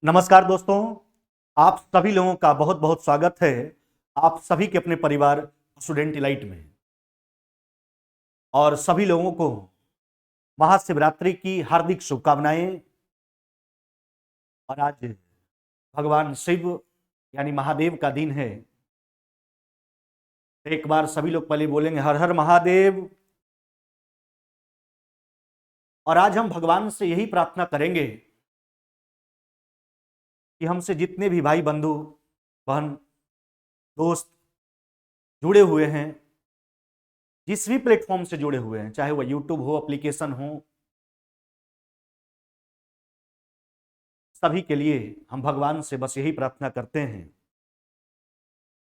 नमस्कार दोस्तों, आप सभी लोगों का बहुत बहुत स्वागत है। आप सभी के अपने परिवार स्टूडेंट इलाइट में और सभी लोगों को महाशिवरात्रि की हार्दिक शुभकामनाएं। और आज भगवान शिव यानी महादेव का दिन है। एक बार सभी लोग पहले बोलेंगे हर हर महादेव। और आज हम भगवान से यही प्रार्थना करेंगे कि हमसे जितने भी भाई बंधु बहन दोस्त जुड़े हुए हैं, जिस भी प्लेटफॉर्म से जुड़े हुए हैं, चाहे वह यूट्यूब हो, एप्लीकेशन हो, सभी के लिए हम भगवान से बस यही प्रार्थना करते हैं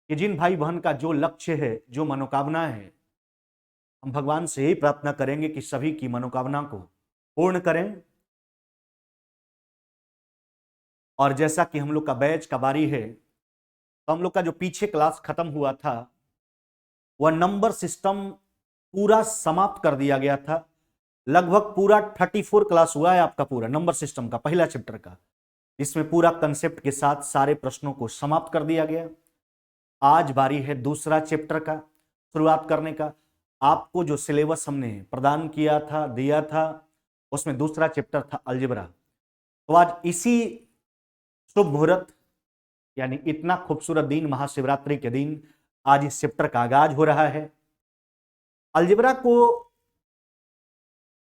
कि जिन भाई बहन का जो लक्ष्य है, जो मनोकामना है, हम भगवान से यही प्रार्थना करेंगे कि सभी की मनोकामना को पूर्ण करें। और जैसा कि हम लोग का बैच का बारी है, तो हम लोग का जो पीछे क्लास खत्म हुआ था वह नंबर सिस्टम पूरा समाप्त कर दिया गया था। लगभग पूरा 34 क्लास हुआ है आपका पूरा नंबर सिस्टम का पहला चैप्टर का, इसमें पूरा कंसेप्ट के साथ सारे प्रश्नों को समाप्त कर दिया गया। आज बारी है दूसरा चैप्टर का शुरुआत करने का। आपको जो सिलेबस हमने प्रदान किया था, दिया था, उसमें दूसरा चैप्टर था अलजेब्रा। तो आज इसी शुभ मुहूर्त यानी इतना खूबसूरत दिन, महाशिवरात्रि के दिन, आज इस चैप्टर का आगाज हो रहा है। अलजेब्रा को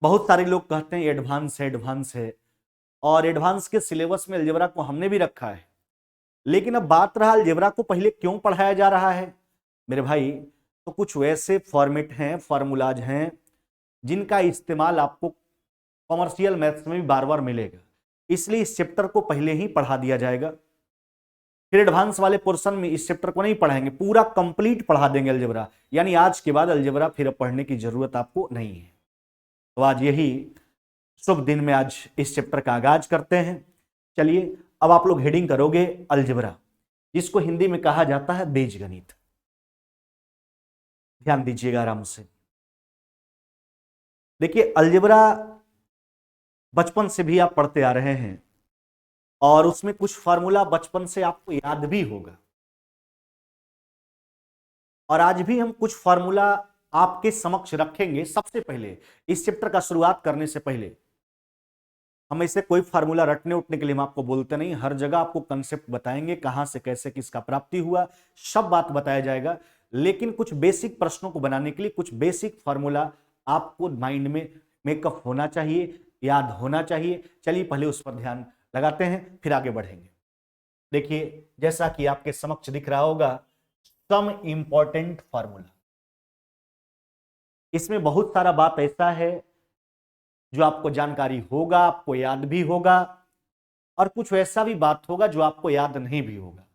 बहुत सारे लोग कहते हैं एडवांस है और एडवांस के सिलेबस में अलजेब्रा को हमने भी रखा है। लेकिन अब बात रहा अलजेब्रा को पहले क्यों पढ़ाया जा रहा है मेरे भाई, तो कुछ वैसे फॉर्मेट हैं, फार्मूलाज हैं जिनका इस्तेमाल आपको कॉमर्शियल मैथ्स में भी बार बार मिलेगा, इसलिए इस चैप्टर को पहले ही पढ़ा दिया जाएगा। फिर एडवांस वाले पोर्शन में इस चैप्टर को नहीं पढ़ाएंगे, पूरा कंप्लीट पढ़ा देंगे अलजेब्रा। यानी आज के बाद अलजेब्रा फिर पढ़ने की जरूरत आपको नहीं है। तो आज यही शुभ दिन में आज इस चैप्टर का आगाज करते हैं। चलिए अब आप लोग हेडिंग करोगे अलजेब्रा, जिसको हिंदी में कहा जाता है बीजगणित। ध्यान दीजिएगा आराम से। देखिए अलजेब्रा बचपन से भी आप पढ़ते आ रहे हैं और उसमें कुछ फार्मूला बचपन से आपको याद भी होगा, और आज भी हम कुछ फार्मूला आपके समक्ष रखेंगे। सबसे पहले इस चैप्टर का शुरुआत करने से पहले हम ऐसे कोई फार्मूला रटने उठने के लिए हम आपको बोलते नहीं, हर जगह आपको कंसेप्ट बताएंगे, कहां से कैसे किसका प्राप्ति हुआ, सब बात बताया जाएगा। लेकिन कुछ बेसिक प्रश्नों को बनाने के लिए कुछ बेसिक फार्मूला आपको माइंड में मेकअप होना चाहिए, याद होना चाहिए। चलिए पहले उस पर ध्यान लगाते हैं, फिर आगे बढ़ेंगे। देखिए जैसा कि आपके समक्ष दिख रहा होगा, सम इंपॉर्टेंट फार्मूला। इसमें बहुत सारा बात ऐसा है जो आपको जानकारी होगा, आपको याद भी होगा, और कुछ वैसा भी बात होगा जो आपको याद नहीं भी होगा।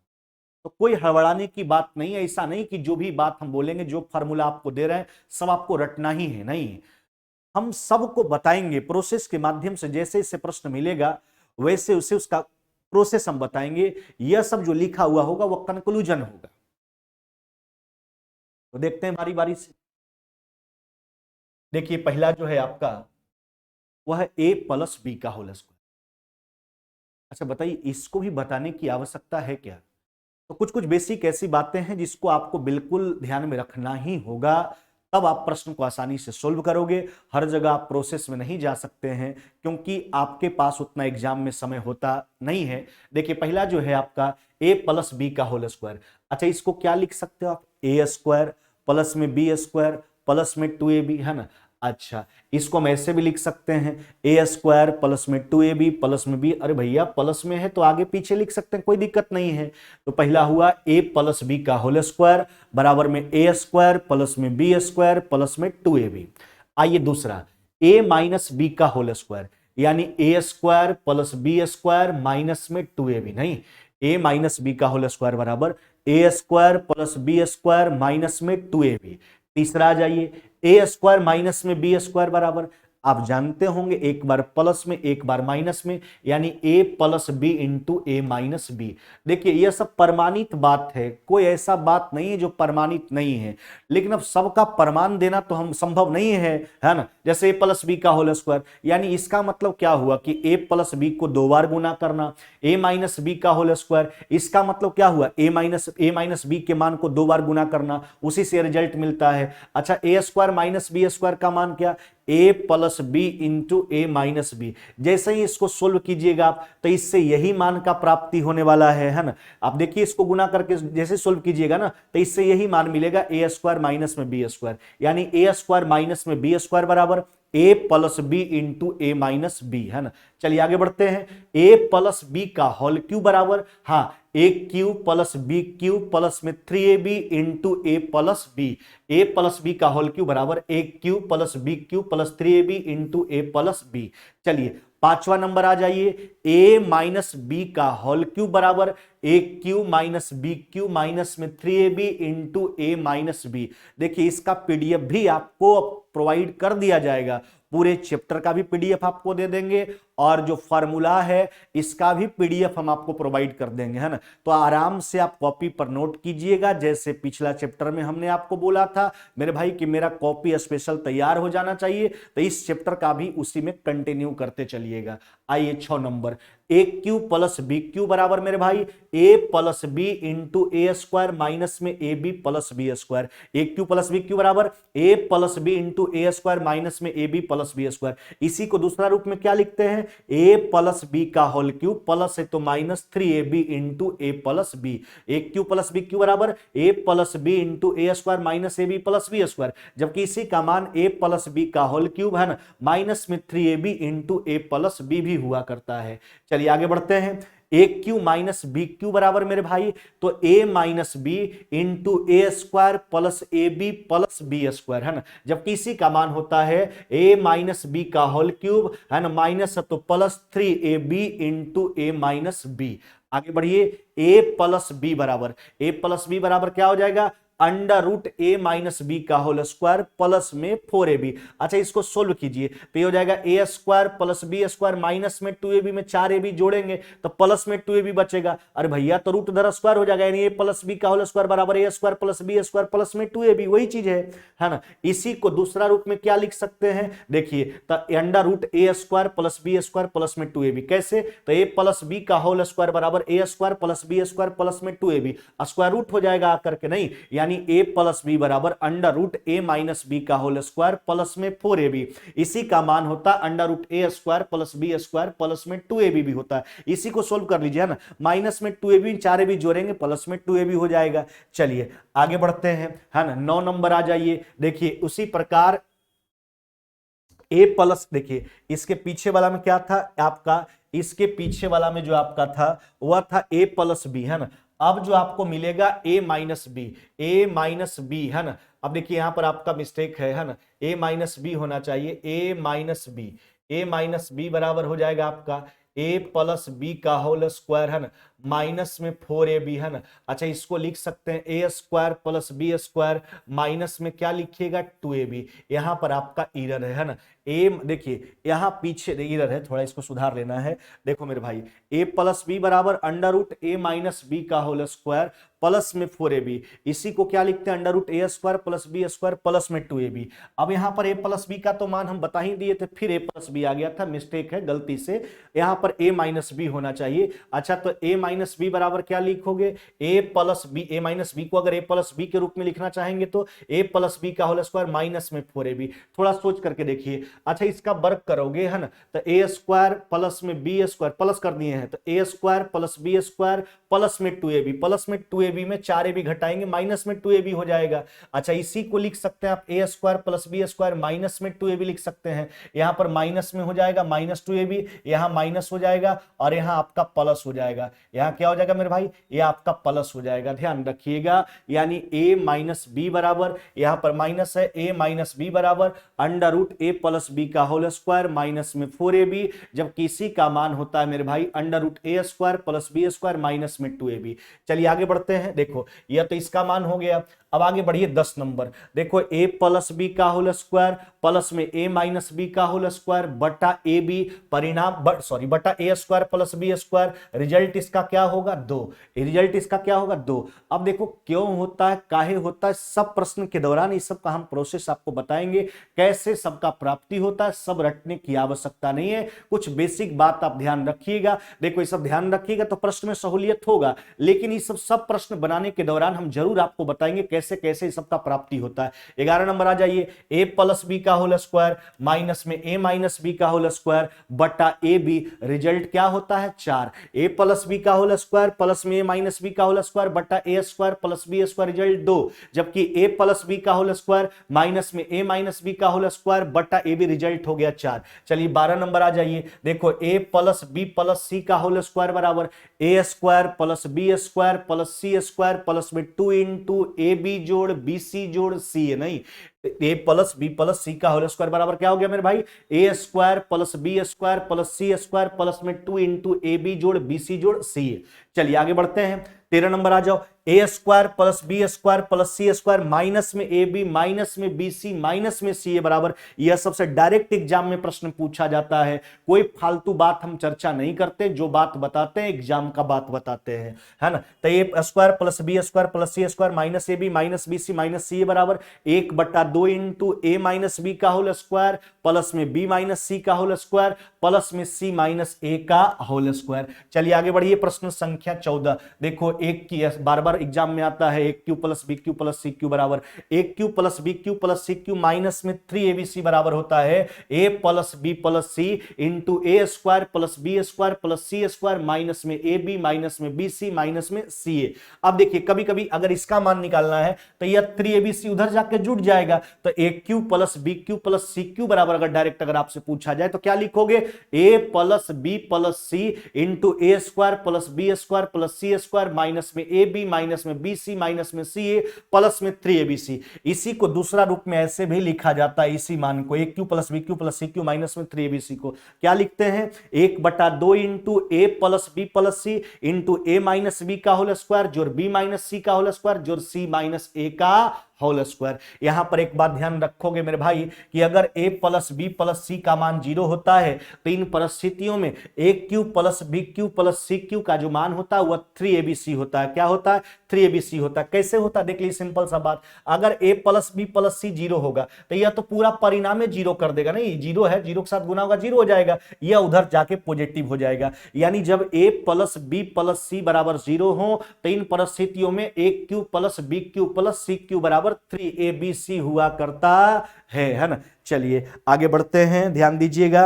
तो कोई हड़बड़ाने की बात नहीं है। ऐसा नहीं कि जो भी बात हम बोलेंगे, जो फार्मूला आपको दे रहे हैं, सब आपको रटना ही है, नहीं। हम सबको बताएंगे प्रोसेस के माध्यम से। जैसे इससे प्रश्न मिलेगा वैसे उसे उसका प्रोसेस हम बताएंगे। यह सब जो लिखा हुआ होगा वो कंक्लूजन होगा। तो देखते हैं बारी बारी से। देखिए पहला जो है आपका वह a प्लस बी का होल स्क्वायर। अच्छा बताइए, इसको भी बताने की आवश्यकता है क्या? तो कुछ कुछ बेसिक ऐसी बातें हैं जिसको आपको बिल्कुल ध्यान में रखना ही होगा, तब आप प्रश्न को आसानी से सोल्व करोगे। हर जगह आप प्रोसेस में नहीं जा सकते हैं क्योंकि आपके पास उतना एग्जाम में समय होता नहीं है। देखिए पहला जो है आपका a प्लस बी का होल स्क्वायर। अच्छा इसको क्या लिख सकते हो आप? ए स्क्वायर प्लस में बी स्क्वायर प्लस में 2ab, है ना। अच्छा इसको हम ऐसे भी लिख सकते हैं, ए स्क्वायर प्लस में 2ab प्लस में बी। अरे भैया प्लस में है तो आगे पीछे लिख सकते हैं, कोई दिक्कत नहीं है। तो पहला हुआ a प्लस बी का होल स्क्वायर बराबर में ए स्क्वायर प्लस में बी स्क्वायर प्लस में 2ab। आइए दूसरा a माइनस बी का होल स्क्वायर, यानी a square plus B square minus में 2ab। नहीं, a माइनस बी का होल स्क्वायर बराबर a square plus B square minus में 2ab। तीसरा आ जाइए, ए स्क्वायर माइनस में बी स्क्वायर बराबर आप जानते होंगे, एक बार प्लस में एक बार माइनस में, यानी a plus b into a minus b. देखिए यह सब प्रमाणित बात है, कोई ऐसा बात नहीं है जो प्रमाणित नहीं है, लेकिन अब सबका प्रमाण देना तो हम संभव नहीं है ना। जैसे a प्लस बी का होल स्क्वायर, यानी इसका मतलब क्या हुआ कि a प्लस बी को 2 बार गुना करना, a माइनस बी का होल स्क्वायर, इसका मतलब क्या हुआ a माइनस बी के मान को 2 बार गुना करना, उसी से रिजल्ट मिलता है। अच्छा a square minus b square का मान क्या, a plus b into a minus b. जैसे ही इसको सोल्व कीजिएगा आप, तो इससे यही मान का प्राप्ति होने वाला है ना। आप देखिए इसको गुना करके जैसे सोल्व कीजिएगा ना, तो इससे यही मान मिलेगा ए स्क्वायर माइनस में बी स्क्वायर, यानी ए स्क्वायर माइनस में बी स्क्वायर बराबर a plus b into a minus b, है ना। चलिए आगे बढ़ते हैं। a प्लस बी का होल क्यूब बराबर, हाँ, a cube plus b cube plus में 3ab into a plus b. A plus B का होल क्यूब बराबर a cube plus b cube plus 3ab into a plus b. चलिए 5वां number आ जाइए। a माइनस बी का whole cube बराबर a cube minus b cube minus में 3ab into a minus b. देखिए इसका पीडीएफ भी आपको प्रोवाइड कर दिया जाएगा, पूरे चैप्टर का भी पीडीएफ आपको दे देंगे, और जो फार्मूला है इसका भी पीडीएफ हम आपको प्रोवाइड कर देंगे, है ना। तो आराम से आप कॉपी पर नोट कीजिएगा, जैसे पिछला चैप्टर में हमने आपको बोला था मेरे भाई कि मेरा कॉपी स्पेशल तैयार हो जाना चाहिए, तो इस चैप्टर का भी उसी में कंटिन्यू करते चलिएगा। आइए 6 number, a cube plus b cube बराबर मेरे भाई a plus b into a square minus में a b plus B square. A cube plus b cube बराबर a plus b into a square minus में a b plus B square. इसी को दूसरा रूप में क्या लिखते हैं, ए प्लस बी का होल क्यूब, प्लस है तो minus 3ab into a plus b. A cube plus b cube बराबर a plus b into a square minus a b plus B square, जबकि इसी का मान ए प्लस बी का whole cube है ना, माइनस में 3ab into a plus B भी हुआ करता है। चलिए आगे बढ़ते हैं। A cube minus b cube बराबर मेरे भाई, तो a minus b into a square plus a b plus B square, है ना, जबकि इसी का मान होता है ए माइनस बी का होल क्यूब, है ना, माइनस तो plus 3ab into a minus b. आगे बढ़िए। ए प्लस बी बराबर, ए प्लस बी बराबर क्या हो जाएगा, under root a minus B का होल स्क्वायर प्लस में 4ab। अच्छा इसको सोल्व कीजिए तो ये हो जाएगा a square plus B square minus में 2ab में 4ab जोड़ेंगे तो प्लस में 2ab बचेगा। अरे भैया तो रूट उधर स्क्वायर हो जाएगा, यानी ए प्लस बी का होल स्क्वायर बराबर a square plus B square plus में 2ab, वही चीज है ना। इसी को दूसरा रूप में क्या लिख सकते हैं, देखिए तो under root a square plus B square plus में 2ab, कैसे, तो ए प्लस बी का होल स्क्वायर बराबर a square plus B square plus में 2ab, स्क्वायर रूट हो जाएगा आकर के, नहीं, यानी ए प्लस बी बराबर under root a minus B का होल स्क्वायर प्लस में 4ab। इसी का मान होता under root a square plus B square plus में 2ab भी होता है। इसी को सोल्व कर लीजिए, है ना, माइनस में 2ab 4ab जोड़ेंगे प्लस में 2ab हो जाएगा। चलिए आगे बढ़ते हैं, है ना। 9 नंबर आ जाइए। देखिए उसी प्रकार ए प्लस, देखिए इसके पीछे वाला में क्या था आपका, इसके पीछे वाला में जो आपका था वह था ए प्लस बी, है ना। अब जो आपको मिलेगा ए माइनस बी, ए माइनस बी, है ना। अब देखिए यहां पर आपका मिस्टेक है ना, ए माइनस बी होना चाहिए, ए माइनस बी, ए माइनस बी बराबर हो जाएगा आपका ए प्लस बी का होल स्क्वायर, है ना, माइनस में 4ab, है ना। अच्छा इसको लिख सकते हैं a square plus B square, minus में क्या लिखिएगा 2ab। यहां पर आपका इरर है ना, ए देखिए यहां पीछे इरर है, थोड़ा इसको सुधार लेना है। देखो मेरे भाई ए प्लस बी बराबर under root a minus B का होल स्क्वायर प्लस में 4ab, इसी को क्या लिखते हैं under root a square plus B square plus में 2ab। अब यहां पर ए प्लस बी का तो मान हम बता ही दिए थे, फिर ए प्लस बी आ गया था, मिस्टेक है गलती से, यहां पर ए माइनस बी होना चाहिए। अच्छा तो ए माइनस बी बराबर क्या लिखोगे, a plus b, A minus B को अगर ए प्लस बी के रूप में लिखना चाहेंगे तो ए प्लस बी का होल स्क्वायर माइनस में 4ab, थोड़ा सोच करके देखिए। अच्छा इसका वर्क करोगे, है ना, तो ए स्क्वायर प्लस में बी स्क्वायर, प्लस कर दिए हैं तो a square plus B square plus में 2ab, प्लस में 2ab में 4ab घटाएंगे माइनस में 2ab हो जाएगा। अच्छा इसी को लिख सकते हैं आप a square plus B square minus में 2ab लिख सकते हैं, यहां पर माइनस में हो जाएगा माइनस 2ab, यहां माइनस हो जाएगा और यहां आपका प्लस हो जाएगा, यहाँ क्या हो जाएगा मेरे भाई, ये आपका प्लस हो जाएगा, ध्यान रखिएगा। यानी a माइनस बी बराबर, यहाँ पर माइनस है, a माइनस बी बराबर under root a plus B का होल स्क्वायर माइनस में 4ab, जब किसी का मान होता है मेरे भाई under root a square plus B square minus में 2ab। चलिए आगे बढ़ते हैं। देखो यह तो इसका मान हो गया। अब आगे बढ़िए 10 नंबर। देखो a प्लस बी का होल स्क्वायर प्लस में a माइनस बी का होल स्क्वायर बटा ए बी, परिणाम बटा ए square plus B square, result इसका क्या होगा 2। रिजल्ट इसका क्या होगा 2। अब देखो क्यों होता है, काहे होता है, सब प्रश्न के दौरान इस सब का हम प्रोसेस आपको बताएंगे, कैसे सबका प्राप्ति होता है, सब रटने की आवश्यकता नहीं है। कुछ बेसिक बात आप ध्यान रखिएगा। देखो ये सब ध्यान रखिएगा तो प्रश्न में सहूलियत होगा, लेकिन ये सब प्रश्न बनाने के दौरान हम जरूर आपको बताएंगे कैसे कैसे इस सब का प्राप्ति होता है। 11 नंबर आ जाइए, a प्लस बी का होल स्क्वायर माइनस में a माइनस बी का होल स्क्वायर बटा ए बी, रिजल्ट क्या होता है 4। a प्लस बी का होल स्क्वायर प्लस में a माइनस बी का होल स्क्वायर बटा ए square plus B square, result 2। जबकि a प्लस बी का होल स्क्वायर माइनस में a माइनस बी का होल स्क्वायर बटा ए बी, रिजल्ट हो गया 4। चलिए 12 नंबर आ जाइए। देखो a plus b plus c का होल स्क्वायर बराबर a square plus B square plus c square plus में 2 इंटू ए बी जोड़ बी सी जोड़ सी है, नहीं a plus b plus c का होल स्क्वायर बराबर क्या हो गया मेरे भाई, a square plus B square plus c square plus में 2 इंटू ए बी जोड़ बी सी जोड़ सी है। चलिए आगे बढ़ते हैं। 13 नंबर आ जाओ, a square plus B square plus c square minus में ए बी माइनस में बी सी माइनस में सी बराबर, यह सबसे डायरेक्ट एग्जाम में प्रश्न पूछा जाता है। कोई फालतू बात हम चर्चा नहीं करते, जो बात बताते हैं एग्जाम का बात बताते हैं, है ना। तो a square plus B square plus c square minus a b minus b c minus c बराबर 1/2 इंटू ए माइनस बी का होल स्क्वायर प्लस में बी माइनस सी का होल स्क्वायर प्लस में सी माइनस ए का होल स्क्वायर। चलिए आगे बढ़िए, प्रश्न संख्या 14। देखो एक की बार बार एग्जाम में आता है, एक cube plus b cube plus c cube बराबर एक cube plus b cube plus c cube minus में 3abc बराबर होता है a plus b plus c into a square plus B square plus c square minus में a b minus में b c minus में c ए। अब देखिए कभी कभी अगर इसका मान निकालना है तो यह 3abc उधर जाके जुड़ जाएगा, तो a cube plus b cube plus c cube बराबर अगर डायरेक्ट अगर आपसे पूछा जाए तो क्या लिखोगे, a plus b plus c into a square plus B square plus c square minus में ए बी माइनस में बी सी माइनस में सी ए प्लस में 3abc। इसी को दूसरा रूप में ऐसे भी लिखा जाता है, इसी मान को a cube plus b cube plus c cube minus में 3abc को क्या लिखते हैं, 1/2 into a plus b plus c into a minus B का होल स्क्वायर जोड़ बी माइनस सी का होल स्क्वायर जोड़ सी माइनस ए का होल स्क्वायर। यहां पर एक बात ध्यान रखोगे मेरे भाई कि अगर a plus b plus c का मान 0 होता है तो इन परिस्थितियों में a cube plus b cube plus c cube का जो मान होता है वह 3abc होता है। क्या होता है, 3abc होता है। कैसे होता है देख लीजिए, सिंपल सा बात, अगर a प्लस बी प्लस सी 0 होगा तो यह तो पूरा परिणाम 0 कर देगा, नहीं 0 है, 0 के साथ गुना होगा 0 हो जाएगा, यह उधर जाके पॉजिटिव हो जाएगा। यानी जब a plus b plus c बराबर 0 हो तो इन परिस्थितियों में a cube plus b cube plus c cube बराबर 3abc हुआ करता है ना। चलिए आगे बढ़ते हैं, ध्यान दीजिएगा।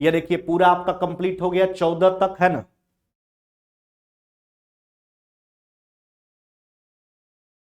ये देखिए पूरा आपका कंप्लीट हो गया 14 तक, है ना।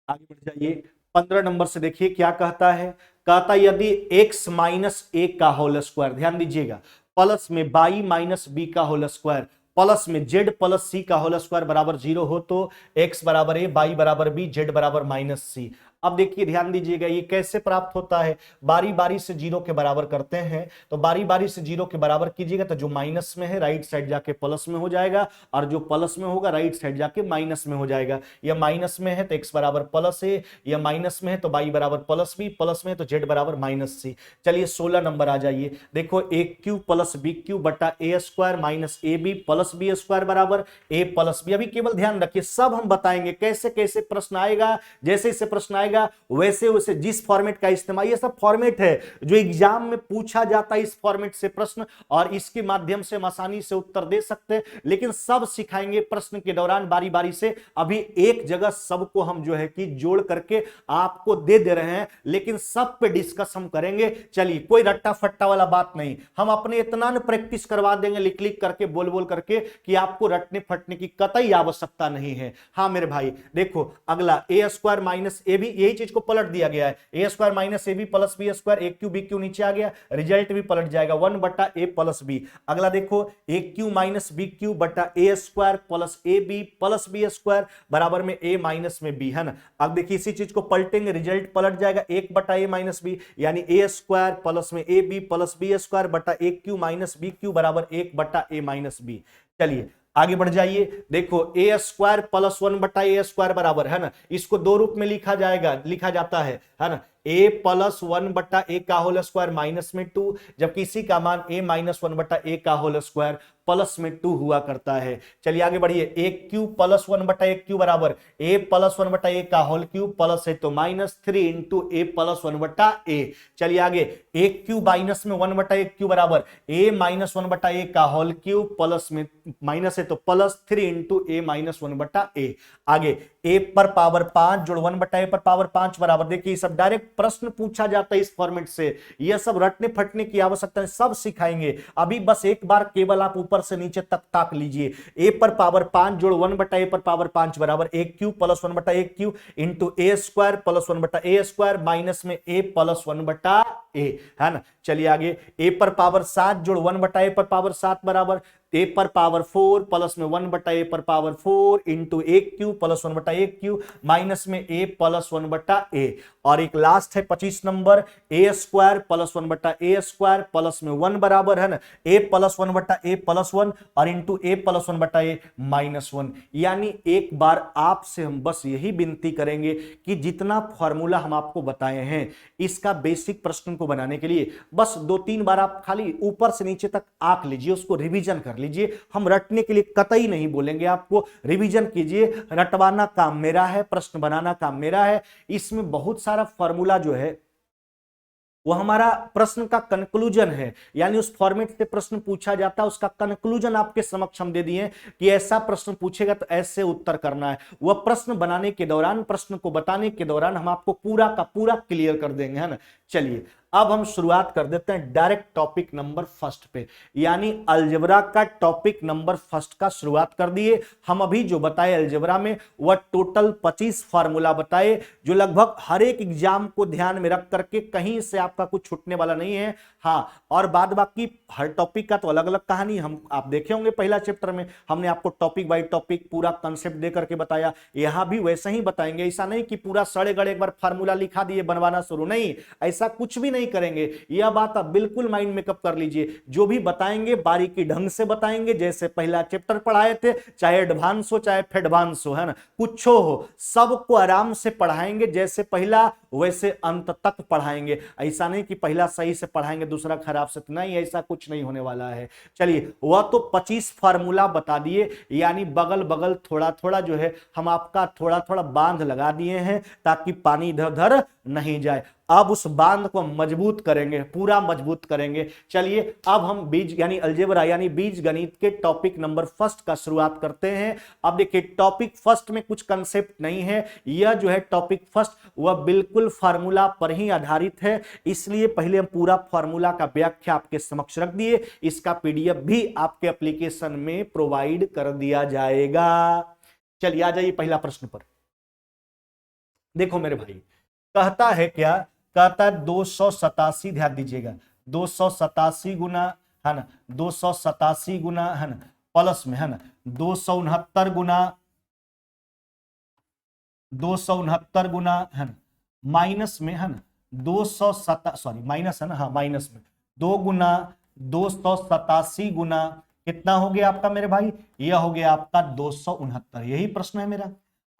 आगे बढ़ जाइए 15 नंबर से, देखिए क्या कहता है, कहता यदि x माइनस ए का होल स्क्वायर, ध्यान दीजिएगा, प्लस में y माइनस बी का होल स्क्वायर प्लस में z प्लस सी का होल स्क्वायर बराबर 0 हो तो x बराबर a, y बराबर b, z बराबर माइनस सी। अब देखिए ध्यान दीजिएगा ये कैसे प्राप्त होता है, बारी बारी से 0 के बराबर करते हैं। तो बारी बारी से 0 के बराबर कीजिएगा तो जो माइनस में है राइट साइड जाके प्लस में हो जाएगा और जो प्लस में होगा राइट साइड जाके माइनस में हो जाएगा। यह माइनस में है तो x बराबर प्लस है, यह माइनस में है तो y बराबर प्लस बी, प्लस में है तो z बराबर माइनस सी। चलिए 16 नंबर आ जाइए। देखो a cube plus b cube बटा ए square minus a b plus B square बराबर ए प्लस बी। अभी केवल ध्यान रखिए सब हम बताएंगे कैसे कैसे प्रश्न आएगा, जैसे इससे प्रश्न आएगा वैसे वैसे जिस फॉर्मेट का इस्तेमाल, ये सब फॉर्मेट है जो एग्जाम में पूछा जाता है, इस फॉर्मेट से प्रश्न, और इसके माध्यम से हम आसानी से उत्तर दे सकते हैं। लेकिन सब सिखाएंगे प्रश्न के दौरान बारी बारी से। अभी एक जगह सबको हम जो है कि जोड़ करके आपको दे रहे हैं, लेकिन सब पे डिस्कस हम करेंगे। चलिए कोई रट्टा फट्टा वाला बात नहीं, हम अपने इतना न प्रैक्टिस करवा देंगे लिख लिख करके बोल बोल करके कि आपको रटने फटने की कतई आवश्यकता नहीं है। हाँ मेरे भाई देखो अगला a square minus a b, यही चीज को पलट दिया गया है, a square minus a b plus B square, a cube b cube नीचे आ गया, रिजल्ट भी पलट जाएगा 1/a प्लस बी। अगला देखो a cube minus b cube बटा ए square plus a b plus B square बराबर में ए माइनस में बी, है ना। अब देखिए इसी चीज को पलटेंगे, रिजल्ट पलट जाएगा 1/a माइनस बी, यानी ए स्क्वायर प्लस में a b plus B square बटा a cube minus b cube बराबर 1/a माइनस बी। चलिए आगे बढ़ जाइए, देखो ए स्क्वायर प्लस 1/a स्क्वायर बराबर, है ना, इसको दो रूप में लिखा जाता है ना, a प्लस 1/a का होल स्क्वायर माइनस में 2, जबकि इसी का मान a माइनस 1/a का होल स्क्वायर प्लस में 2 हुआ करता है। चलिए आगे बढ़िए, a cube plus 1/a cube बराबर a प्लस 1/a का होल क्यूब प्लस है तो -3 इंटू a प्लस 1/a। चलिए आगे, a क्यूब माइनस में 1/a क्यूब बराबर a माइनस 1/a का होल क्यूब प्लस में माइनस है तो +3 इंटू a माइनस 1/a। आगे a पर पावर 5 जोड़ 1/a पर पावर 5 बराबर, देखिए सब डायरेक्ट प्रश्न पूछा जाता है इस फॉर्मेट से, यह सब रटने फटने की आवश्यकता है, सब सिखाएंगे। अभी बस एक बार केवल आप ऊपर से नीचे तक ताक लीजिए, a पर पावर 5 जोड़ 1/a पर पावर 5 बराबर a cube plus 1/a cube into a square plus 1/a square minus में a प्लस 1/a, है ना। चलिए आगे, a पर पावर 7 जोड़ 1/a पर पावर 7 बराबर a पर पावर 4 प्लस में 1/a पर power 4 into a cube plus 1/a cube minus में a प्लस 1/a। और एक लास्ट है 25 number, a square plus 1/a square plus में 1 बराबर, है ना, a प्लस 1/a प्लस 1 और into a plus 1/a minus 1। यानी एक बार आपसे हम बस यही विनती करेंगे कि जितना फॉर्मूला हम आपको बताए हैं इसका बेसिक प्रश्न को बनाने के लिए बस 2-3 बार आप खाली ऊपर से नीचे तक आंक लीजिए, उसको रिवीजन कर लीजिए। हम रटने के लिए कतई नहीं बोलेंगे आपको, रिवीजन कीजिए, रटवाना काम मेरा है, प्रश्न बनाना काम मेरा है। इसमें बहुत सारा फॉर्मूला जो है वो हमारा प्रश्न का कंक्लूजन है, यानी उस फॉर्मेट से प्रश्न पूछा जाता है, उसका कंक्लूजन आपके समक्ष हम दे दिए कि ऐसा प्रश्न पूछेगा तो ऐसे उत्तर करना है। वह प्रश्न बनाने के दौरान, प्रश्न को बताने के दौरान हम आपको पूरा का पूरा क्लियर कर देंगे, है ना। चलिए अब हम शुरुआत कर देते हैं डायरेक्ट टॉपिक नंबर फर्स्ट पे, यानी अलजेब्रा का टॉपिक नंबर फर्स्ट का शुरुआत कर दिए। हम अभी जो बताए अलजेब्रा में वह टोटल 25 फार्मूला बताए, जो लगभग हर एक एग्जाम को ध्यान में रख करके कहीं से आपका कुछ छूटने वाला नहीं है। हाँ, और बाद बाकी हर टॉपिक का तो अलग अलग कहानी हम आप देखे होंगे, पहला चैप्टर में हमने आपको टॉपिक बाई टॉपिक पूरा कंसेप्ट दे करके बताया, यहां भी वैसे ही बताएंगे। ऐसा नहीं कि पूरा सड़े गड़े एक बार फार्मूला लिखा दिए बनवाना शुरू, नहीं, ऐसा कुछ भी नहीं करेंगे। यह बात आप बिल्कुल माइंड मेकअप कर लीजिए, जो भी बताएंगे बारीकी ढंग से बताएंगे, जैसे पहला चैप्टर पढ़ाए थे, चाहे एडवांस हो चाहे फेडवांस हो, है ना, कुछ हो, सबको आराम से पढ़ाएंगे, जैसे पहला वैसे अंत तक पढ़ाएंगे। ऐसा नहीं कि पहला सही से पढ़ाएंगे दूसरा खराब से, नहीं, ऐसा कुछ नहीं होने वाला है। चलिए, वह तो 25 फार्मूला बता दिए, यानी बगल बगल थोड़ा थोड़ा जो है हम आपका थोड़ा थोड़ा बांध लगा दिए हैं ताकि पानी इधर उधर नहीं जाए। अब उस बांध को मजबूत करेंगे, पूरा मजबूत करेंगे। चलिए अब हम बीज यानी अलजेब्रा यानी बीज गणित के टॉपिक नंबर फर्स्ट का शुरुआत करते हैं। अब देखिए टॉपिक फर्स्ट में कुछ कंसेप्ट नहीं है, यह जो है टॉपिक फर्स्ट वह बिल्कुल फार्मूला पर ही आधारित है, इसलिए पहले हम पूरा फार्मूला का व्याख्या आपके समक्ष रख दिए। इसका पीडीएफ भी आपके एप्लीकेशन में प्रोवाइड कर दिया जाएगा। चलिए आ जाइए पहला प्रश्न पर। देखो मेरे भाई, कहता है क्या, कहता है 287, ध्यान दीजिएगा, 287 गुना, है ना, 287 गुना, है ना, प्लस में, है ना, 269 गुना, 269 गुना, है ना, माइनस में, है ना, 207, सॉरी माइनस है ना, हाँ माइनस में 2 गुना 287 गुना कितना हो गया आपका मेरे भाई, यह हो गया आपका 269। यही प्रश्न है मेरा।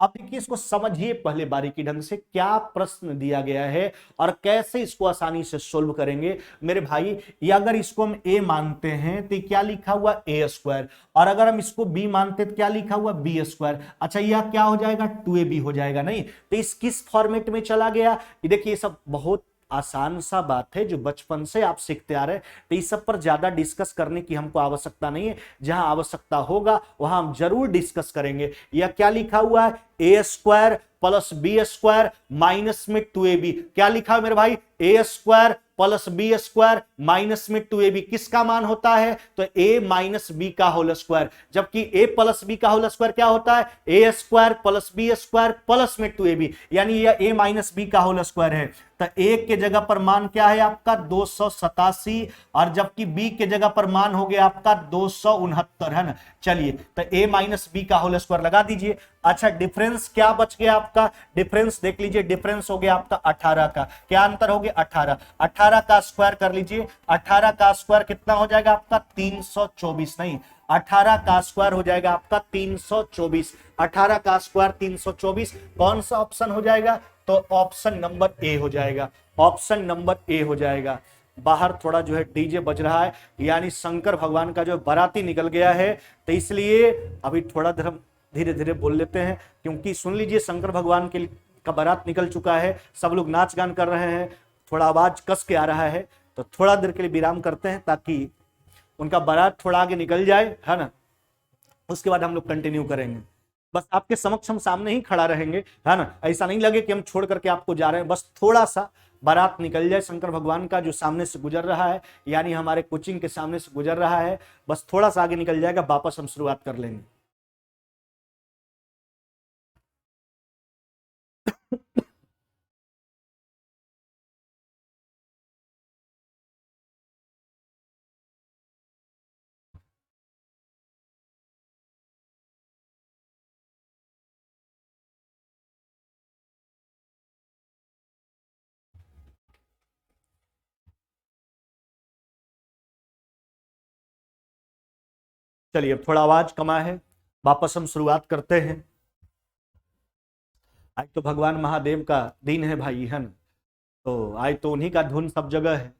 अब देखिए इसको समझिए पहले बारीकी ढंग से, क्या प्रश्न दिया गया है और कैसे इसको आसानी से सोल्व करेंगे मेरे भाई। ये अगर इसको हम a मानते हैं तो क्या लिखा हुआ a स्क्वायर, और अगर हम इसको b मानते तो क्या लिखा हुआ b स्क्वायर। अच्छा यह क्या हो जाएगा 2ab हो जाएगा, नहीं तो इस किस फॉर्मेट में चला गया। ये देखिए सब बहुत आसान सा बात है जो बचपन से आप सीखते आ रहे हैं, तो इस सब पर ज्यादा डिस्कस करने की हमको आवश्यकता नहीं है। जहां आवश्यकता होगा वहां हम जरूर डिस्कस करेंगे। यह क्या लिखा हुआ है a square plus B square minus में 2ab, क्या लिखा है मेरे भाई, a square plus B square minus में 2ab किसका मान होता है? तो a माइनस बी का होल स्क्वायर, जबकि a प्लस बी का होल स्क्वायर क्या होता है? a square plus B square plus में 2ab, यानी यह a माइनस बी का होल स्क्वायर है। तो a के जगह पर मान क्या है आपका? 287, और जबकि b के जगह पर मान हो गया आपका 269 है ना। चलिए तो a माइनस बी का होल स्क्वायर लगा दीजिए। अच्छा डिफरेंस क्या बच गया आपका? डिफरेंस देख लीजिए, डिफरेंस हो गया आपका 18 का। क्या अंतर हो गया? 18। 18 का स्क्वायर कर लीजिए, 18 का स्क्वायर कितना हो जाएगा आपका? 324, नहीं 18 का स्क्वायर हो जाएगा आपका 324। 18 का स्क्वायर 324, कौन सा ऑप्शन हो जाएगा? तो ऑप्शन नंबर ए हो जाएगा, ऑप्शन नंबर ए हो जाएगा। बाहर थोड़ा जो है डीजे बज रहा है, यानी शंकर भगवान का जो बाराती निकल गया है, तो इसलिए अभी थोड़ा देर हम धीरे धीरे बोल लेते हैं, क्योंकि सुन लीजिए शंकर भगवान के का बारात निकल चुका है, सब लोग नाच गान कर रहे हैं, थोड़ा आवाज कस के आ रहा है, तो थोड़ा देर के लिए विराम करते हैं ताकि उनका बारात थोड़ा आगे निकल जाए, है ना। उसके बाद हम लोग कंटिन्यू करेंगे। बस आपके समक्ष हम सामने ही खड़ा रहेंगे, है ना। ऐसा नहीं लगे कि हम छोड़ करके आपको जा रहे हैं, बस थोड़ा सा बारात निकल जाए शंकर भगवान का जो सामने से गुजर रहा है, यानी हमारे कोचिंग के सामने से गुजर रहा है, बस थोड़ा सा आगे निकल जाएगा, वापस हम शुरुआत कर लेंगे। चलिए अब थोड़ा आवाज कमा है, वापस हम शुरुआत करते हैं। आज तो भगवान महादेव का दिन है भाई, है ना, तो आज तो उन्हीं का धुन सब जगह है।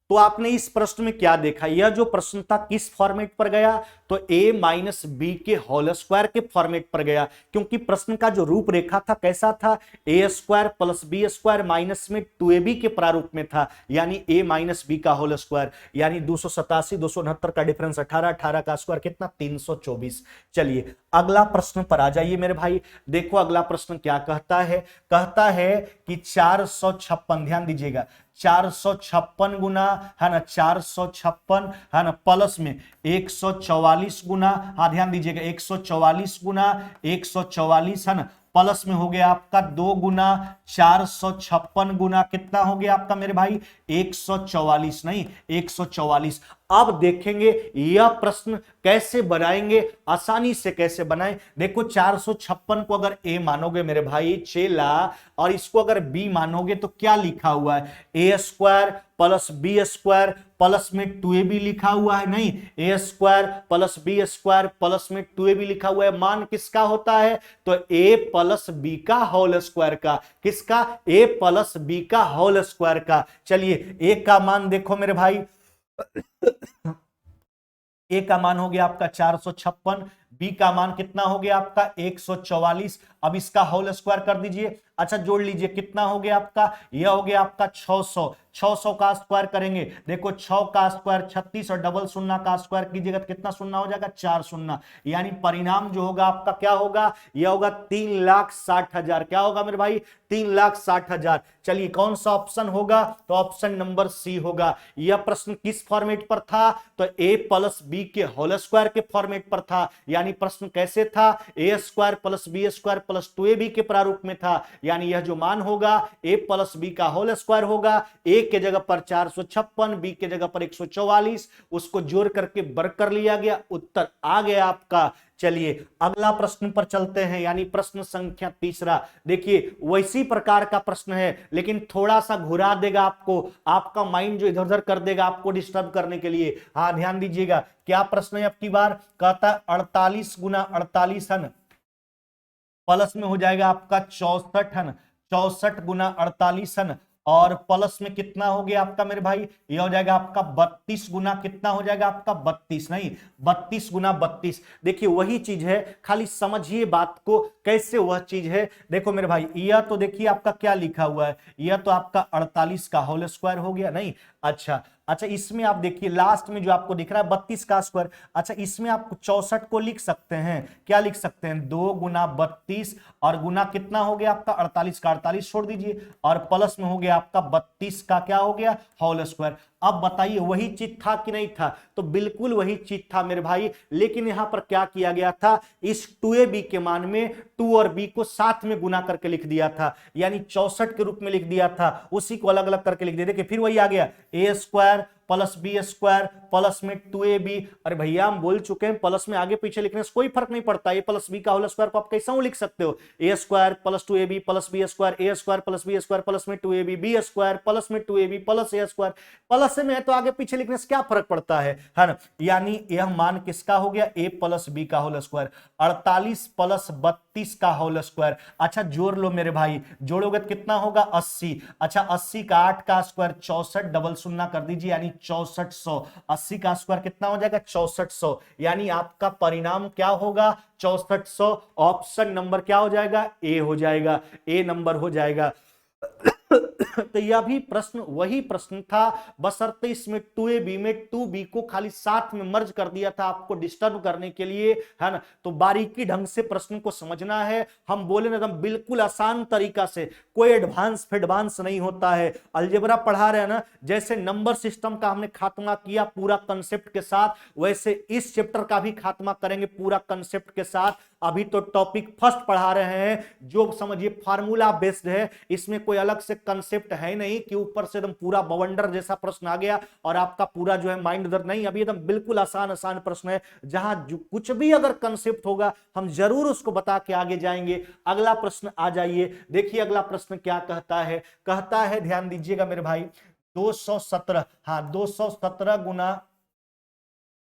तो आपने इस प्रश्न में क्या देखा? यह जो प्रश्न था किस फॉर्मेट पर गया? तो a माइनस बी के होल स्क्वायर के फॉर्मेट पर गया, क्योंकि प्रश्न का जो रूपरेखा था कैसा था? a square plus B square minus में 2ab के प्रारूप में था, यानी a माइनस बी का होल स्क्वायर, यानी 287 269 का डिफरेंस 18, 18 का स्क्वायर कितना? 324। चलिए अगला प्रश्न पर आ जाइए मेरे भाई। देखो अगला प्रश्न क्या कहता है? कहता है कि 456, ध्यान दीजिएगा, 456 गुना, है ना, 456 है ना, प्लस में 144 गुना, हाँ ध्यान दीजिएगा, 144 गुना 144, है ना, प्लस में हो गया आपका 2 गुना 456 गुना कितना हो गया आपका मेरे भाई? 144, नहीं 144। अब देखेंगे यह प्रश्न कैसे बनाएंगे, आसानी से कैसे बनाएं। देखो 456 को अगर a मानोगे मेरे भाई चेला, और इसको अगर b मानोगे तो क्या लिखा हुआ है? a square plus B square plus में 2ab लिखा हुआ है, नहीं a square plus B square plus में 2ab लिखा हुआ है। मान किसका होता है? तो a प्लस बी का होल स्क्वायर का, किसका? a प्लस बी का होल स्क्वायर का। चलिए a का मान देखो मेरे भाई, ए का मान हो गया आपका 456, बी का मान कितना हो गया आपका? 144। अब इसका होल स्क्वायर कर दीजिए, अच्छा जोड़ लीजिए, कितना हो गया आपका? यह हो गया आपका 600। 600 का स्क्वायर करेंगे, देखो 6 का स्क्वायर 36, और डबल शून्य का स्क्वायर कीजिएगा तो कितना शून्य हो जाएगा? 4 शून्य, यानी परिणाम जो होगा आपका क्या होगा? यह होगा 3,60,000। क्या होगा मेरे भाई? 3,60,000। चलिए कौन सा ऑप्शन होगा? तो ऑप्शन नंबर सी होगा। यह प्रश्न किस फॉर्मेट पर था? तो a प्लस बी के होल स्क्वायर के फॉर्मेट पर था, यानी प्रश्न कैसे था? a square plus B square plus 2ab के प्रारूप में था, यानी यह जो मान होगा a प्लस बी का होल स्क्वायर होगा। a के जगह पर 456, b के जगह पर 144, उसको जोड़ करके वर्ग कर लिया गया, उत्तर आ गया आपका। चलिए अगला प्रश्न पर चलते हैं, यानी प्रश्न संख्या तीसरा। देखिए वैसी प्रकार का प्रश्न है, लेकिन थोड़ा सा घुरा देगा आपको, आपका माइंड जो इधर उधर कर देगा आपको डिस्टर्ब करने के लिए। हाँ ध्यान दीजिएगा, क्या प्रश्न है अब की बार? कहता 48 गुना 48, है ना, प्लस में हो जाएगा आपका 64, है ना, 64 गुना 48, है ना, और प्लस में कितना हो गया आपका मेरे भाई? ये हो जाएगा आपका 32 गुना कितना हो जाएगा आपका? 32, नहीं 32 गुना 32। देखिए वही चीज है, खाली समझिए बात को कैसे वह चीज है। देखो मेरे भाई यह तो देखिए आपका क्या लिखा हुआ है, यह तो आपका 48 का होल स्क्वायर हो गया, नहीं। अच्छा अच्छा इसमें आप देखिए लास्ट में जो आपको दिख रहा है 32 का स्क्वायर। अच्छा इसमें आप 64 को लिख सकते हैं, क्या लिख सकते हैं, 2 गुना 32 और गुना कितना हो गया आपका 48 का 48 छोड़ दीजिए और प्लस में हो गया आपका 32 का क्या हो गया होल स्क्वायर। अब बताइए वही चीज था कि नहीं था, तो बिल्कुल वही चीज था मेरे भाई, लेकिन यहां पर क्या किया गया था, इस 2ab के मान में 2 और b को साथ में गुना करके लिख दिया था, यानी 64 के रूप में लिख दिया था, उसी को अलग अलग करके लिख दिया। देखिए फिर वही आ गया a square plus B square plus में 2ab। अरे भैया हम बोल चुके हैं प्लस में आगे पीछे लिखने से कोई फर्क नहीं पड़ता, ए प्लस बी का होल स्क्वायर को आप कैसा लिख सकते हो, a square plus 2ab plus B square, a square plus B square plus में 2ab, बी स्क्वायर प्लस में 2ab प्लस ए स्क्वायर, प्लस में है तो आगे पीछे लिखने से क्या फर्क पड़ता है ना। यानी यह मान किसका हो गया, ए प्लस बी का होल स्क्वायर, 48 प्लस 32 का होल स्क्वायर। अच्छा जोड़ लो मेरे भाई, जोड़ोगे तो कितना होगा 80। अच्छा 80 का 8 का स्क्वायर 64, डबल शून्य कर दीजिए यानी 6400। 80 का स्क्वायर कितना हो जाएगा 6400, यानी आपका परिणाम क्या होगा 6400। ऑप्शन नंबर क्या हो जाएगा, ए हो जाएगा, ए नंबर हो जाएगा। तो यह भी प्रश्न वही प्रश्न था, बशर्ते इसमें 2ab में 2b को खाली साथ में मर्ज कर दिया था आपको डिस्टर्ब करने के लिए, है ना। तो बारीकी ढंग से प्रश्न को समझना है, हम बोले ना एकदम बिल्कुल आसान तरीका से, कोई एडवांस फिडवांस नहीं होता है। अलजेब्रा पढ़ा रहे हैं ना, जैसे नंबर सिस्टम का हमने खात्मा किया पूरा कंसेप्ट के साथ, वैसे इस चैप्टर का भी खात्मा करेंगे पूरा कंसेप्ट के साथ। अभी तो टॉपिक फर्स्ट पढ़ा रहे हैं, जो समझिए फार्मूला बेस्ड है, इसमें कोई अलग से कंसेप्ट है नहीं कि ऊपर से एकदम पूरा बवंडर जैसा प्रश्न आ गया और आपका पूरा जो है माइंड दर्द, नहीं, अभी एकदम बिल्कुल आसान आसान प्रश्न है, जहां कुछ भी अगर कंसेप्ट होगा हम जरूर उसको बता के आगे जाएंगे। अगला प्रश्न आ जाइए, देखिए अगला प्रश्न क्या कहता है, कहता है ध्यान दीजिएगा मेरे भाई 217, हाँ 217 गुना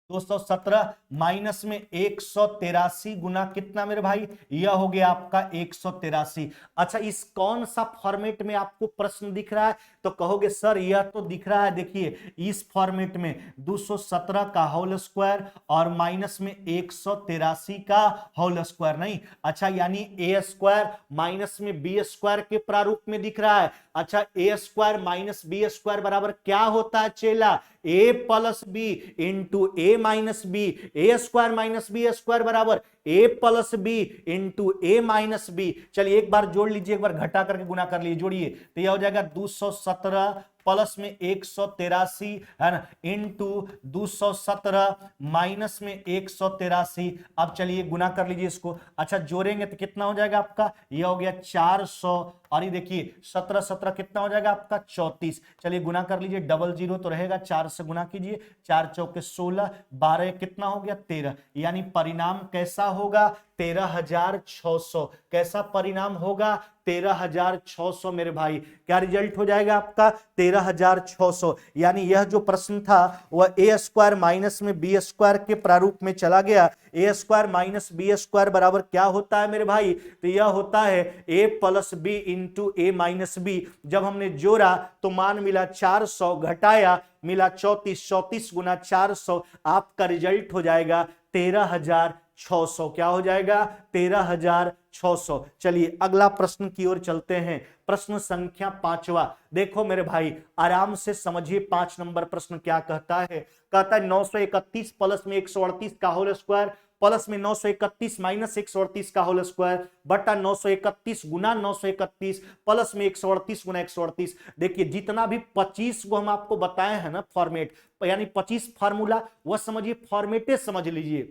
217 माइनस में 183 गुना कितना मेरे भाई, यह हो गया आपका 183। अच्छा इस कौन सा फॉर्मेट में आपको प्रश्न दिख रहा है, तो कहोगे सर यह तो दिख रहा है, देखिए इस फॉर्मेट में 217 का होल स्क्वायर और माइनस में 183 का होल स्क्वायर, नहीं, अच्छा यानी ए स्क्वायर माइनस में बी स्क्वायर के प्रारूप में दिख रहा है। अच्छा a square minus b square बराबर क्या होता है चेला, ए plus b into a minus B, A square minus b square बराबर a plus b into a minus B. चलिए एक बार जोड़ लीजिए, एक बार घटा करके गुना कर लीजिए, जोड़िए तो यह हो जाएगा 217 प्लस में 183 है ना इंटू 217 माइनस में 183। अब चलिए गुना कर लीजिए इसको, अच्छा जोड़ेंगे तो कितना हो जाएगा आपका, यह हो गया 400 और ये देखिए 17 17 कितना हो जाएगा आपका 34। चलिए गुना कर लीजिए, डबल जीरो तो रहेगा, 4 से गुना कीजिए, 4 चौके 16, 12 कितना हो गया 13, यानी परिणाम कैसा होगा 13,600। कैसा परिणाम होगा 13,600 मेरे भाई, क्या रिजल्ट हो जाएगा आपका 13,600। यानी यह जो प्रश्न था वह ए स्क्वायर माइनस में बी स्क्वायर के प्रारूप में चला गया। ए स्क्वायर माइनस बी स्क्वायर बराबर क्या होता है मेरे भाई, तो यह होता है a plus b into a minus B. जब हमने जोड़ा तो मान मिला 400, घटाया मिला 34, 34 गुना 400, आपका रिजल्ट हो जाएगा 13,600। क्या हो जाएगा 13,600। चलिए अगला प्रश्न की ओर चलते हैं, प्रश्न संख्या 5वां। देखो मेरे भाई आराम से समझिए, 5 नंबर प्रश्न क्या कहता है, कहता है 931 प्लस में 138 का होल स्क्वायर प्लस में 931 माइनस 138 का होल स्क्वायर बटा 931 गुना 931 प्लस में 138 गुना 138। देखिए जितना भी 25 को हम आपको बताए हैं ना फॉर्मेट, यानी 25 फार्मूला, वह समझिए फॉर्मेटे समझ लीजिए।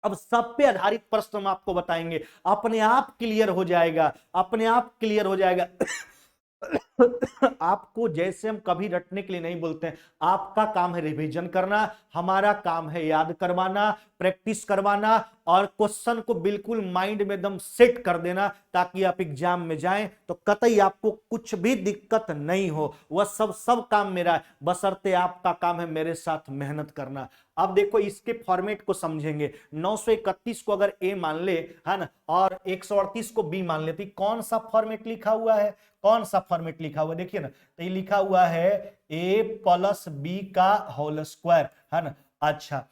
अब सब पे आधारित प्रश्न हम आपको बताएंगे, अपने आप क्लियर हो जाएगा, अपने आप क्लियर हो जाएगा। आपको जैसे हम कभी रटने के लिए नहीं बोलते हैं, आपका काम है रिवीजन करना, हमारा काम है याद करवाना, प्रैक्टिस करवाना और क्वेश्चन को बिल्कुल माइंड में एकदम सेट कर देना, ताकि आप एग्जाम में जाएं तो कतई आपको कुछ भी दिक्कत नहीं हो। वह सब काम मेरा है, बशर्ते आपका काम है मेरे साथ मेहनत करना। अब देखो इसके फॉर्मेट को समझेंगे, 931 को अगर ए मान ले, है ना, और 138 को बी मान ले, तो कौन सा फॉर्मेट लिखा हुआ है, कौन सा फॉर्मेट लिखा हुआ है, देखिए ना, तो ये लिखा हुआ है ए प्लस बी का होल स्क्वायर, है ना। अच्छा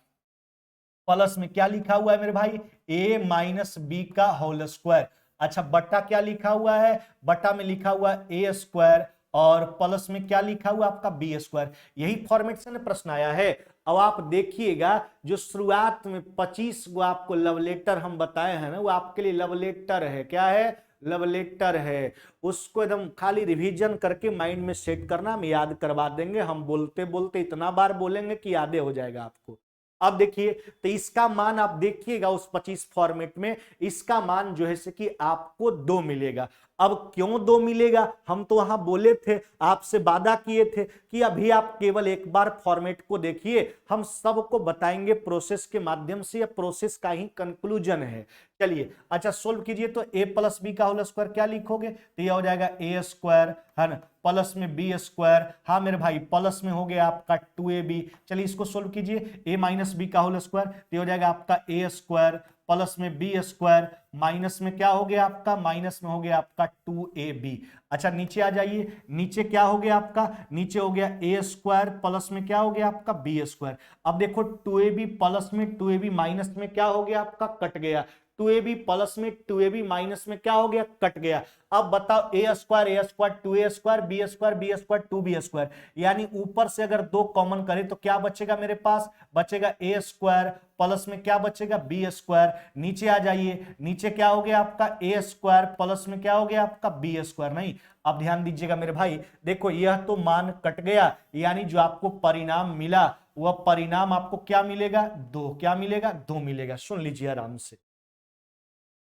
प्लस में क्या लिखा हुआ है मेरे भाई, ए माइनस बी का होल स्क्वायर। अच्छा बट्टा क्या लिखा हुआ है, बट्टा में लिखा हुआ है ए स्क्वायर और प्लस में क्या लिखा हुआ आपका बी स्क्वायर। यही फॉर्मेट से ना प्रश्न आया है। अब आप देखिएगा जो शुरुआत में 25 गो आपको लव लेटर हम बताए हैं ना, वो आपके लिए लव लेटर है। क्या है? लव लेटर है। उसको एकदम खाली रिवीजन करके माइंड में सेट करना, हम याद करवा देंगे। हम बोलते बोलते इतना बार बोलेंगे कि याद हो जाएगा आपको। अब देखिए, तो इसका मान आप देखिएगा उस 25 फॉर्मेट में, इसका मान जो है से कि आपको 2 मिलेगा। अब क्यों 2 मिलेगा? हम तो वहां बोले थे, आपसे वादा किए थे कि अभी आप केवल एक बार फॉर्मेट को देखिए, हम सबको बताएंगे प्रोसेस के माध्यम से। यह प्रोसेस का ही कंक्लूजन है। चलिए अच्छा सोल्व कीजिए। तो a प्लस बी का होल स्क्वायर क्या लिखोगे? तो यह हो जाएगा ए स्क्वायर, है ना, प्लस में बी स्क्वायर। हाँ मेरे भाई, प्लस में हो गया आपका 2ab। चलिए इसको सोल्व कीजिए। a माइनस बी का होल स्क्वायर तो हो जाएगा आपका ए स्क्वायर प्लस में बी स्क्वायर, माइनस में क्या हो गया आपका? माइनस में हो गया आपका 2ab। अच्छा नीचे आ जाइए। नीचे क्या हो गया आपका? नीचे हो गया ए स्क्वायर प्लस में क्या हो गया आपका? B square. अब देखो 2ab प्लस में 2ab माइनस में क्या हो गया आपका? कट गया। 2ab प्लस में 2ab माइनस में क्या हो गया? कट गया। अब बताओ a square 2a square b square 2b square, यानी ऊपर से अगर 2 कॉमन करें तो क्या बचेगा मेरे पास? बचेगा ए स्क्वायर प्लस में क्या बचेगा? B square. नीचे आ जाइए। नीचे क्या हो गया आपका? ए स्क्वायर प्लस में क्या हो गया आपका? B square. नहीं, अब ध्यान दीजिएगा मेरे भाई, देखो यह तो मान कट गया, यानी जो आपको परिणाम मिला वह परिणाम आपको क्या मिलेगा? 2। क्या मिलेगा? 2 मिलेगा। सुन लीजिए आराम से।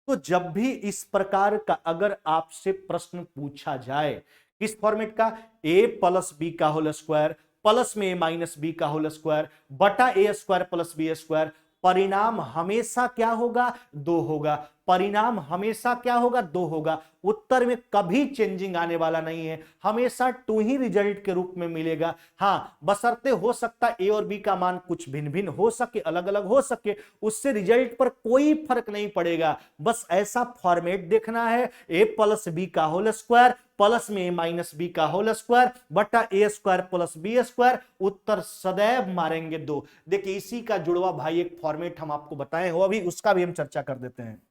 तो जब भी इस प्रकार का अगर आपसे प्रश्न पूछा जाए, किस फॉर्मेट का? a प्लस बी का होल स्क्वायर प्लस में a माइनस बी का होल स्क्वायर बटा ए स्क्वायर प्लस बी स्क्वायर, परिणाम हमेशा क्या होगा? 2 होगा। परिणाम हमेशा क्या होगा? 2 होगा। उत्तर में कभी चेंजिंग आने वाला नहीं है, हमेशा 2 ही रिजल्ट के रूप में मिलेगा। हां, बशर्ते हो सकता है ए और बी का मान कुछ भिन्न भिन्न हो सके, अलग अलग हो सके, उससे रिजल्ट पर कोई फर्क नहीं पड़ेगा। बस ऐसा फॉर्मेट देखना है, ए प्लस बी का होल स्क्वायर प्लस में ए माइनस बी का होल स्क्वायर बटा ए स्क्वायर प्लस बी स्क्वायर, उत्तर सदैव मारेंगे 2। देखिए इसी का जुड़वा भाई एक फॉर्मेट हम आपको बताए हो, अभी उसका भी हम चर्चा कर देते हैं।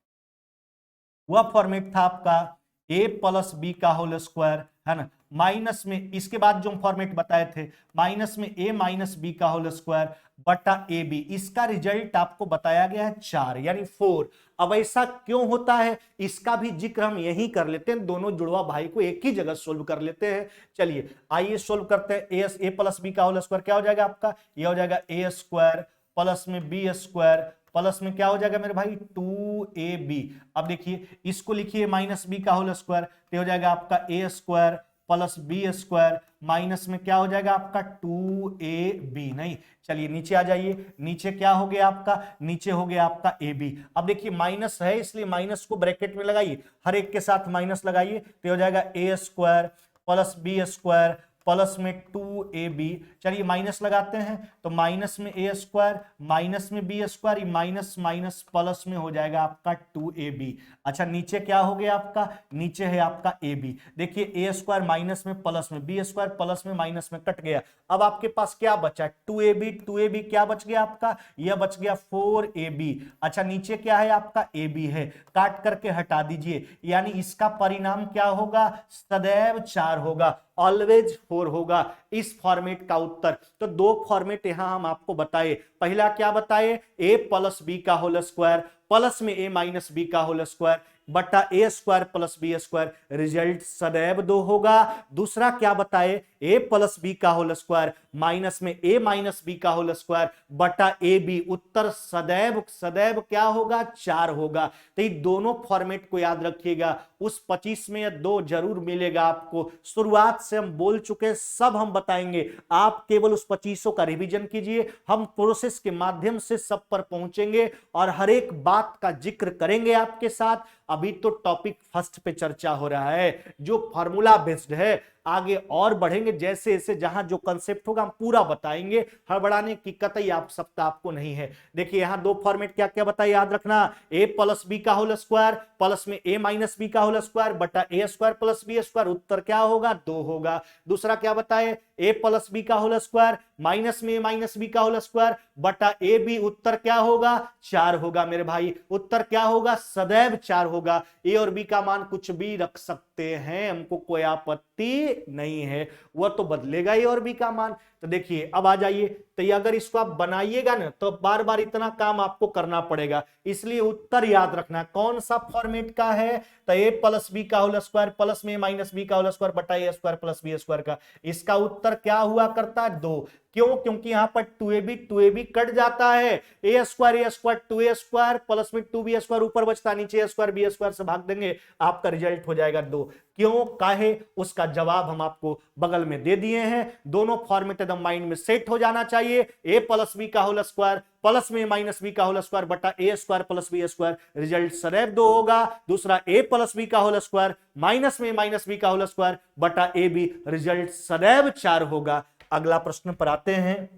वह फॉर्मेट था आपका a प्लस बी का होल स्क्वायर, है ना, माइनस में इसके बाद जो फॉर्मेट बताए थे, माइनस में a माइनस बी का होल स्क्वायर बटा ए बी। इसका रिजल्ट आपको बताया गया है 4 यानी 4। अब ऐसा क्यों होता है इसका भी जिक्र हम यही कर लेते हैं, दोनों जुड़वा भाई को एक ही जगह सोल्व कर लेते हैं। चलिए आइए सोल्व करते हैं। ए प्लस बी का होल स्क्वायर क्या हो जाएगा आपका? यह हो जाएगा ए स्क्वायर प्लस में बी स्क्वायर प्लस में क्या हो जाएगा मेरे भाई? 2ab। अब देखिए इसको लिखिए माइनस बी का होल स्क्वायर तो हो जाएगा आपका A square plus B square minus में क्या हो जाएगा आपका? 2ab। नहीं, चलिए नीचे आ जाइए। नीचे क्या हो गया आपका? नीचे हो गया आपका ab। अब देखिए माइनस है इसलिए माइनस को ब्रैकेट में लगाइए, हर एक के साथ माइनस लगाइए तो हो जाएगा a square plus B square plus में 2ab। चलिए माइनस लगाते हैं तो माइनस में ए स्क्वायर माइनस में b square, minus minus plus में हो जाएगा आपका 2ab। अच्छा नीचे क्या हो गया आपका? नीचे है आपका ab। देखिए ए स्क्वायर माइनस में प्लस में, बी स्क्वायर प्लस में माइनस में कट गया। अब आपके पास क्या बचा? 2ab। 2ab क्या बच गया आपका? यह बच गया 4ab। अच्छा नीचे क्या है आपका? ab है, काट करके हटा दीजिए, यानी इसका परिणाम क्या होगा? सदैव 4 होगा, ऑलवेज 4 होगा इस फॉर्मेट का उत्तर। तो 2 फॉर्मेट यहां हम आपको बताए। पहला क्या बताए? a प्लस बी का होल स्क्वायर प्लस में a माइनस बी का होल स्क्वायर बटा ए square plus B square, result सदैव 2 होगा। दूसरा क्या बताए? a प्लस बी का होल स्क्वायर माइनस में a माइनस बी का होल स्क्वायर बटा ए बी, उत्तर सदैव सदैव क्या होगा? 4 होगा। तो ये दोनों फॉर्मेट को याद रखिएगा। उस 25 में 2 जरूर मिलेगा आपको। शुरुआत से हम बोल चुके, सब हम बताएंगे, आप केवल उस 25 का रिवीजन कीजिए। हम प्रोसेस के माध्यम से सब पर पहुंचेंगे और हर एक बात का जिक्र करेंगे आपके साथ। अभी तो टॉपिक फर्स्ट पे चर्चा हो रहा है जो फार्मूला बेस्ड है, आगे और बढ़ेंगे जैसे जैसे जहां जो कंसेप्ट होगा हम पूरा बताएंगे। हड़बड़ाने की कतई आवश्यकता आपको नहीं है। देखिए यहां 2 फॉर्मेट क्या क्या बताइए, याद रखना। a प्लस बी का होल स्क्वायर प्लस में a माइनस बी का होल स्क्वायर बटा ए स्क्वायर प्लस बी स्क्वायर, उत्तर क्या होगा? 2 होगा। दूसरा क्या बताए? a प्लस बी का होल स्क्वायर माइनस में a माइनस बी का होल स्क्वायर बटा ए बी, उत्तर क्या होगा? 4 होगा मेरे भाई। उत्तर क्या होगा? सदैव 4 होगा। ए और बी का मान कुछ भी रख सकते हैं, हमको कोई आपत्ति नहीं है, वह तो बदलेगा ही और बी का मान। तो देखिए अब आ जाइए, तो ये अगर इसको आप बनाइएगा ना तो बार बार इतना काम आपको करना पड़ेगा, इसलिए उत्तर याद रखना कौन सा फॉर्मेट का है, तो ए प्लस बी का होल स्क्वायर प्लस में माइनस बी का होल स्क्वायर बटा ए स्क्वायर प्लस बी स्क्वायर का। इसका उत्तर क्या हुआ करता है 2। क्यों? क्योंकि यहां पर 2ab कट जाता है, ए स्क्वायर 2a² प्लस में 2b स्क्वायर ऊपर बचता, नीचे a स्क्वायर b स्क्वायर से भाग देंगे, आपका रिजल्ट हो जाएगा 2। क्यों काहे, उसका जवाब हम आपको बगल में दे दिए हैं। दोनों फॉर्मेट एकदम माइंड में सेट हो जाना चाहिए, ए प्लस बी का होल स्क्वायर प्लस में माइनस बी का होल स्क्वायर बटा ए square plus B square, result सदैव 2 होगा। दूसरा ए प्लस बी का होल स्क्वायर माइनस में माइनस बी का होल स्क्वायर बटा ए बी, रिजल्ट सदैव 4 होगा। अगला प्रश्न पर आते हैं,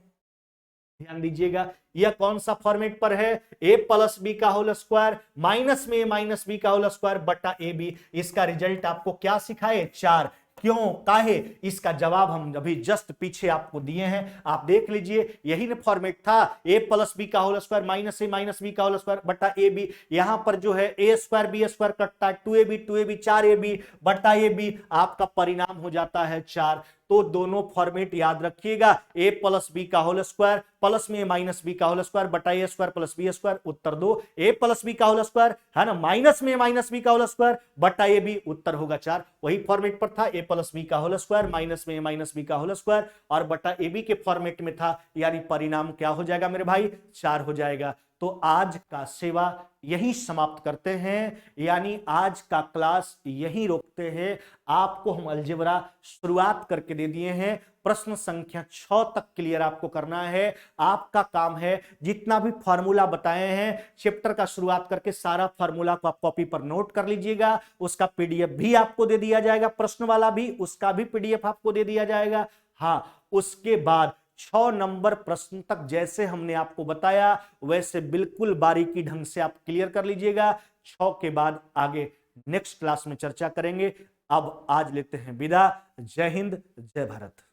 ध्यान दीजिएगा, यह कौन सा फॉर्मेट पर है, ए प्लस बी का होल स्क्वायर माइनस में माइनस बी का होल स्क्वायर बटा ए बी। इसका रिजल्ट आपको क्या सिखाए 4। क्यों काहे, इसका जवाब हम अभी जस्ट पीछे आपको दिए हैं, आप देख लीजिए, यही ना फॉर्मेट था, ए प्लस बी का होल स्क्वायर माइनस से माइनस बी का होल स्क्वायर बटा ए बी। यहां पर जो है ए स्क्वायर बी स्क्वायर कटता है, 2ab 4ab बटा ए बी, आपका परिणाम हो जाता है 4। तो दोनों फॉर्मेट याद रखिएगा, ए प्लस बी का होल स्क्वायर प्लस में माइनस बी का होल स्क्वायर बटा ए स्क्वायर प्लस बी स्क्वायर, उत्तर 2। ए प्लस बी का होल स्क्वायर है ना, माइनस में माइनस बी का होल स्क्वायर बटा ए बी, उत्तर होगा 4। वही फॉर्मेट पर था, ए प्लस बी का होल स्क्वायर माइनस में माइनस बी का होल स्क्वायर और बटा ए बी के फॉर्मेट में था, यानी परिणाम क्या हो जाएगा मेरे भाई 4 हो जाएगा। तो आज का सेवा यही समाप्त करते हैं, यानी आज का क्लास यही रोकते हैं। आपको हम अलजेब्रा शुरुआत करके दे दिए हैं, प्रश्न संख्या 6 तक क्लियर आपको करना है। आपका काम है जितना भी फार्मूला बताए हैं चैप्टर का शुरुआत करके सारा फार्मूला को आप कॉपी पर नोट कर लीजिएगा, उसका पीडीएफ भी आपको दे दिया जाएगा, प्रश्न वाला भी, उसका भी पीडीएफ आपको दे दिया जाएगा। हाँ, उसके बाद 6 नंबर प्रश्न तक जैसे हमने आपको बताया वैसे बिल्कुल बारीकी ढंग से आप क्लियर कर लीजिएगा। 6 के बाद आगे नेक्स्ट क्लास में चर्चा करेंगे। अब आज लेते हैं विदा। जय हिंद, जय भारत।